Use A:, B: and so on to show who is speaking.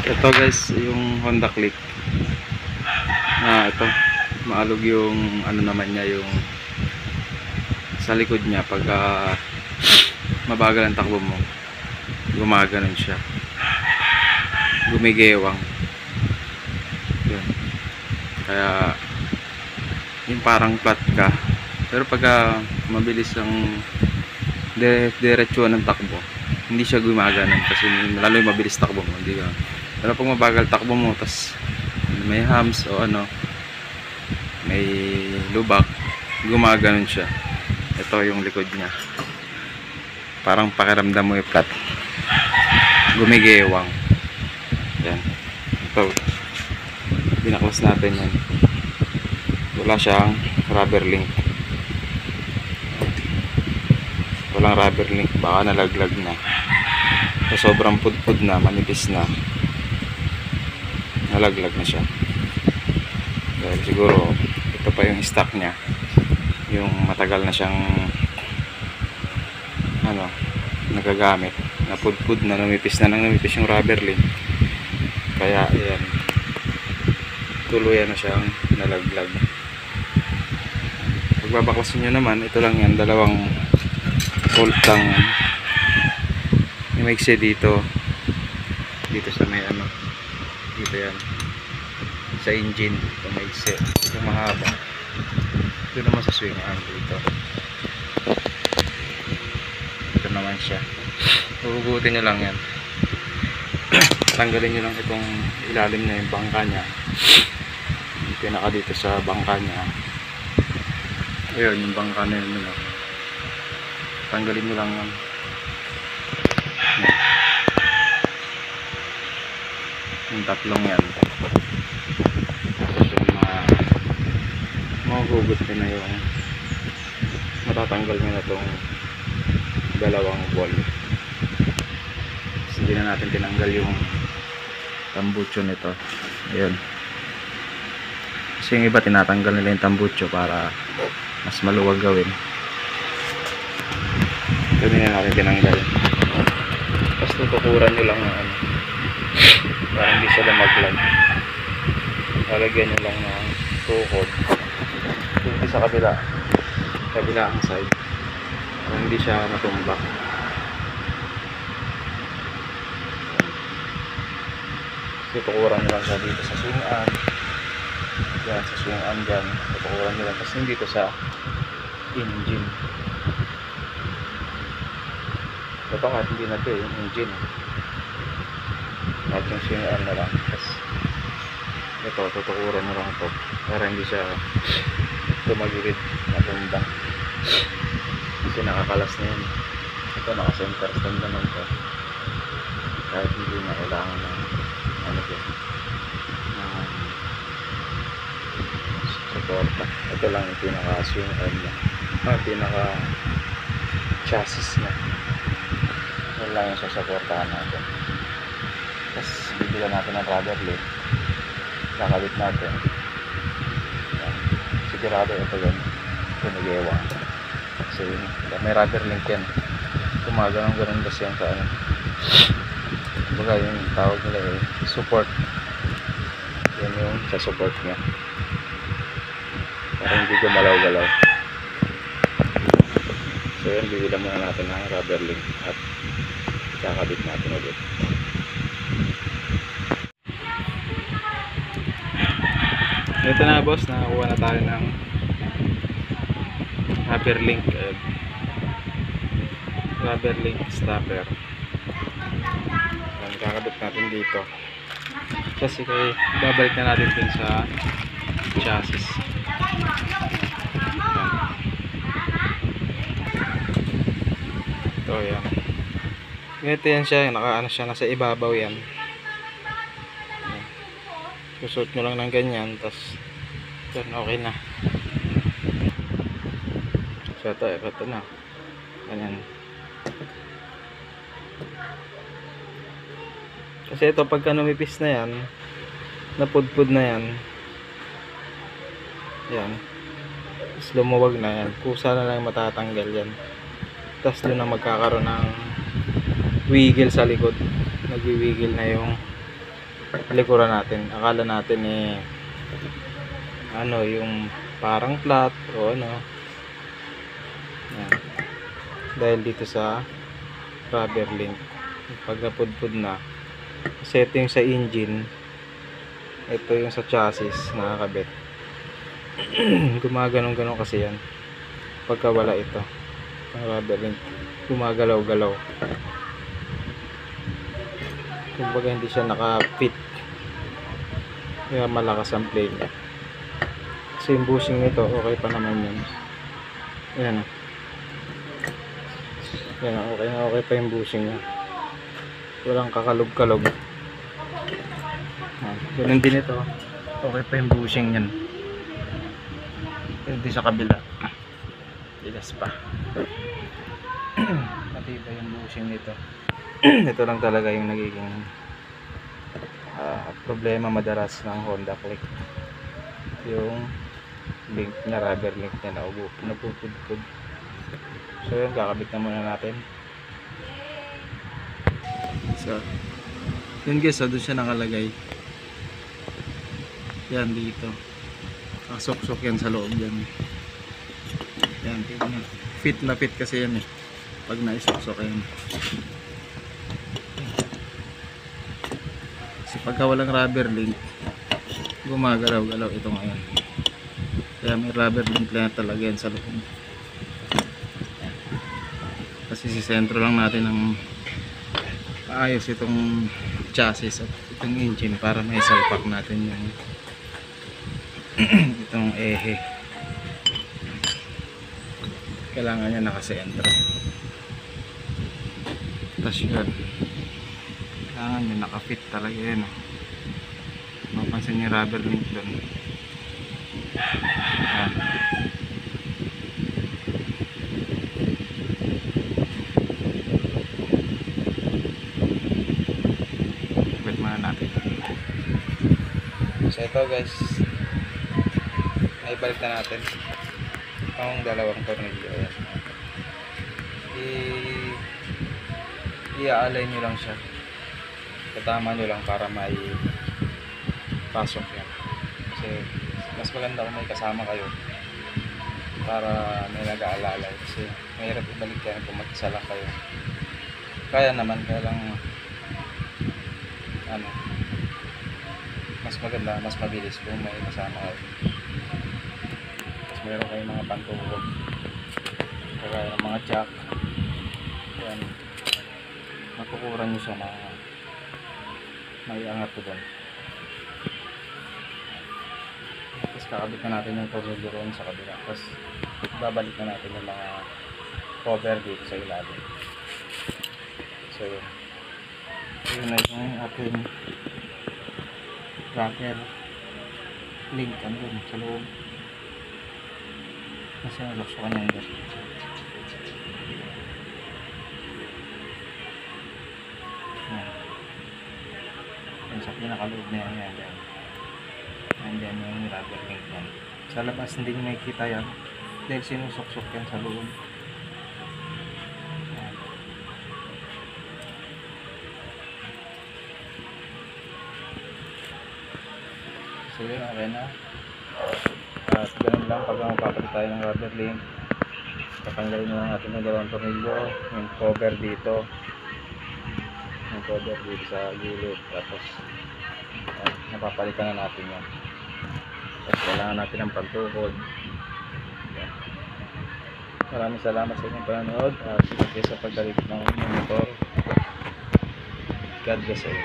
A: Ito guys, yung Honda Click. Ito. Maalog yung ano naman niya, yung sa likod niya pagka mabagal ang takbo mo. Gumaganon siya. Gumigewang. Yun. Kaya yung parang flat ka. Pero pagka mabilis ang diretsuhan ng takbo, hindi siya gumaganon kasi lalo yung mabilis takbo mo, hindi ka. Pero pag mabagal takbo mo, tas may hams o ano, may lubak, gumaganon siya. Ito yung likod niya. Parang pakiramdam mo yung flat. Gumigewang. Yan. Ito. Binaklas natin yan. Wala siyang rubber link. Walang rubber link. Baka nalaglag na. So, sobrang pudpud na, manipis na. Nalaglag na siya. Dahil siguro ito pa yung stock niya, yung matagal na siyang nagagamit, napudpud na, namipis yung rubber link, kaya ayan, tuluyan na siyang nalaglag. Pagbabaklasin nyo naman, ito lang yan, dalawang bolt lang yung maiksi dito sa may dito yan sa engine, ito maiksi, ito mahaba, ito naman sa swing arm dito, ito naman siya. Hugutin nyo lang yan, tanggalin nyo lang itong ilalim na yung bangka nya, yung pinaka dito sa bangka nya, ayun yung bangka na yun, tanggalin nyo lang yan. Yung tatlong yan, mahuhugot ko na yung matatanggal nyo na itong dalawang ball. Hindi na natin tinanggal yung tambucho nito. Ayun, kasi yung iba tinatanggal nila yung tambucho para mas maluwag gawin. Ito na natin tinanggal. Tapos tutukuran nyo lang ng para hindi siya lumaglag. Lalagyan nyo lang ng tukod dito sa kabilang side para hindi siya matumba. Tutukuran nyo lang siya dito sa swing arm, dyan sa swing arm dyan, tutukuran nyo lang, tapos dito sa engine. Ito nga hindi na ito yung engine at yung swing arm na lang. Tapos ito, tutukuran mo lang ito para hindi siya tumagilid, matumba, kasi nakakalas na yun. Ito naka-center stand naman ito, kahit hindi na kailangan ng suporta. Ito lang yung pinaka swing arm nya, pinaka chassis nya. Ito lang yung susuportahan natin. Tapos bibila natin ng rubber link, kakabit natin. Sigurado ito yun, pinigewa. So may rubber link yan, gumaganong-ganon kasi yan sa baga yung tawag nila support. Yan yung sa support nya para hindi gumalaw-galaw. So yan, bibila muna natin ng rubber link at kakabit natin ulit. Ito na boss, nakakuha na tayo ng rubber link, rubber link stopper. Kakabit natin dito kasi babalik na natin dun sa chassis. Ito yan, ganito yan siya, nakaano siya, nasa ibabaw yan. Susot nyo lang ng ganyan, tapos okay na. So ito na ganyan. Kasi ito pagka numipis na yan, napudpud na yan, yan, tapos lumuwag na yan, kusa na lang matatanggal yan. Tapos doon na magkakaroon ng wiggle sa likod, nagwi-wiggle na yung
B: likuran natin. Akala natin ano, yung parang flat o ano. Yan. Dahil dito sa rubber link, pag napudpud na, kasi ito yung sa engine, ito yung sa chassis nakakabit. Gumaganon-ganon kasi yan pagka wala ito, ang rubber link, gumagalaw-galaw. Kumbaga hindi siya naka-fit, kaya malakas ang play niya. Kasi yung bushing nito okay pa naman yun. Ayan, yan, okay pa yung bushing niya, walang kakalog-kalog. Ganun din ito, okay pa yung bushing yan. Hindi sa kabila, tigas pa. Matibay yung bushing nito. Ito lang talaga yung nagiging problema madalas ng Honda Click, yung link niya, rubber link niya napupudpud. So yun, kakabit na muna natin. So yun guys, doon siya nakalagay. Yan dito, sok-sok yan sa loob yan. Yan, tignan, fit na fit kasi yan pag naisok-sok yan. Kasi pagka walang rubber link, gumagalaw-galaw ito ngayon. Kaya may rubber link lang talaga yan sa loob. Kasi si sentro lang natin ang maayos itong chassis at itong engine para may salpak natin yung itong ehe. Kailangan niya nakasentro. Tapos yun, kailangan niya nakafit talaga yun. Mapansin yung rubber link doon. Ayan. Wait muna natin. So ito guys, naibalik na natin ang dalawang tornilyo. Ayan. I-aalay nyo lang siya, katama nyo lang para may pasok yan. Kasi mas maganda kung may kasama kayo para may nag-aalala, kasi mahirap ibalik yan kung mag-isa lang kayo. Kaya naman, kaya lang ano, mas maganda, mas mabilis kung may kasama kayo. Tapos mayroon kayong mga pantuhog, kaya ng mga jack. Yan, makukuran nyo siya na may angat ko doon. Tapos kakabit na natin yung tornilyo roon sa kabila. Tapos babalik na natin yung mga cover dito sa ilalim. So yun na yung ating rocker link andun sa loob. Kasi naluksukan yung gas. Yan sa pinakaloob na yan. Nandiyan yung rubber link yan. Sa labas hindi nyo makikita yan dahil sinusok-sok yan sa loob. Yan. So yun, okay na. At ganun lang pag mapapalit tayo ng rubber link. Tatanggalin na lang natin yung dalawang tornilyo, yung cover dito, yung cover dito sa gilid. Tapos napapalitan na natin yan. Tapos kailangan natin ng pagtukod. Maraming salamat sa inyong panonood at sa pagdalit ng motor. God bless you.